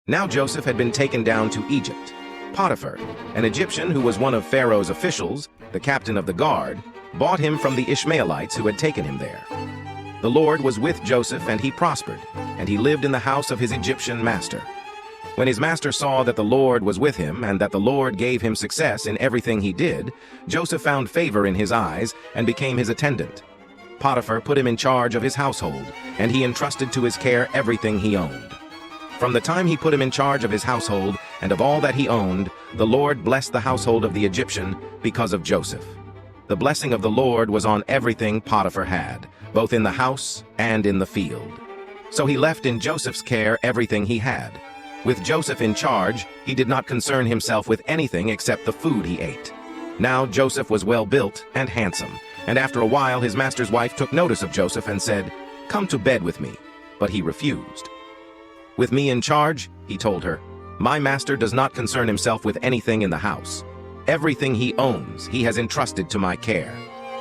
Now Joseph had been taken down to Egypt. Potiphar, an Egyptian who was one of Pharaoh's officials, the captain of the guard, bought him from the Ishmaelites who had taken him there. The Lord was with Joseph, and he prospered, and he lived in the house of his Egyptian master. When his master saw that the Lord was with him and that the Lord gave him success in everything he did, Joseph found favor in his eyes and became his attendant. Potiphar put him in charge of his household, and he entrusted to his care everything he owned. From the time he put him in charge of his household and of all that he owned, the Lord blessed the household of the Egyptian because of Joseph. The blessing of the Lord was on everything Potiphar had, both in the house and in the field. So he left in Joseph's care everything he had. With Joseph in charge, he did not concern himself with anything except the food he ate. Now Joseph was well built and handsome, and after a while his master's wife took notice of Joseph and said, "Come to bed with me." But he refused. "With me in charge," he told her, "my master does not concern himself with anything in the house. Everything he owns he has entrusted to my care.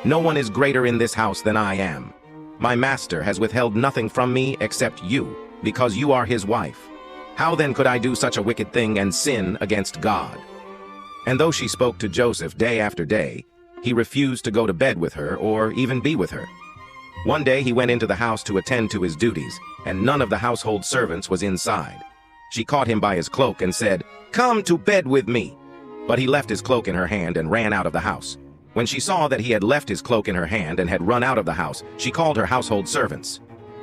No one is greater in this house than I am. My master has withheld nothing from me except you, because you are his wife. How then could I do such a wicked thing and sin against God?" And though she spoke to Joseph day after day, he refused to go to bed with her or even be with her. One day he went into the house to attend to his duties, and none of the household servants was inside. She caught him by his cloak and said, "Come to bed with me." But he left his cloak in her hand and ran out of the house. When she saw that he had left his cloak in her hand and had run out of the house, she called her household servants.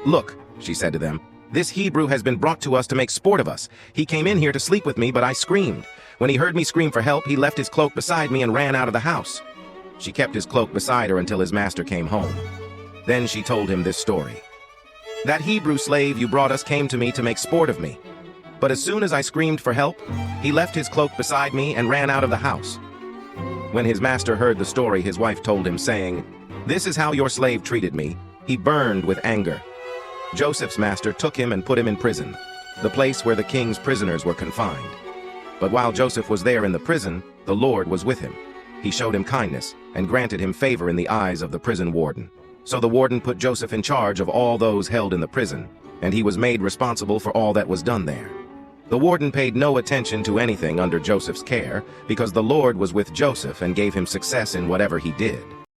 "Look," she said to them, "this Hebrew has been brought to us to make sport of us. He came in here to sleep with me, but I screamed. When he heard me scream for help, he left his cloak beside me and ran out of the house." She kept his cloak beside her until his master came home. Then she told him this story. "That Hebrew slave you brought us came to me to make sport of me. But as soon as I screamed for help, he left his cloak beside me and ran out of the house." When his master heard the story, his wife told him, saying, "This is how your slave treated me." He burned with anger. Joseph's master took him and put him in prison, the place where the king's prisoners were confined. But while Joseph was there in the prison, the Lord was with him. He showed him kindness and granted him favor in the eyes of the prison warden. So the warden put Joseph in charge of all those held in the prison, and he was made responsible for all that was done there. The warden paid no attention to anything under Joseph's care, because the Lord was with Joseph and gave him success in whatever he did.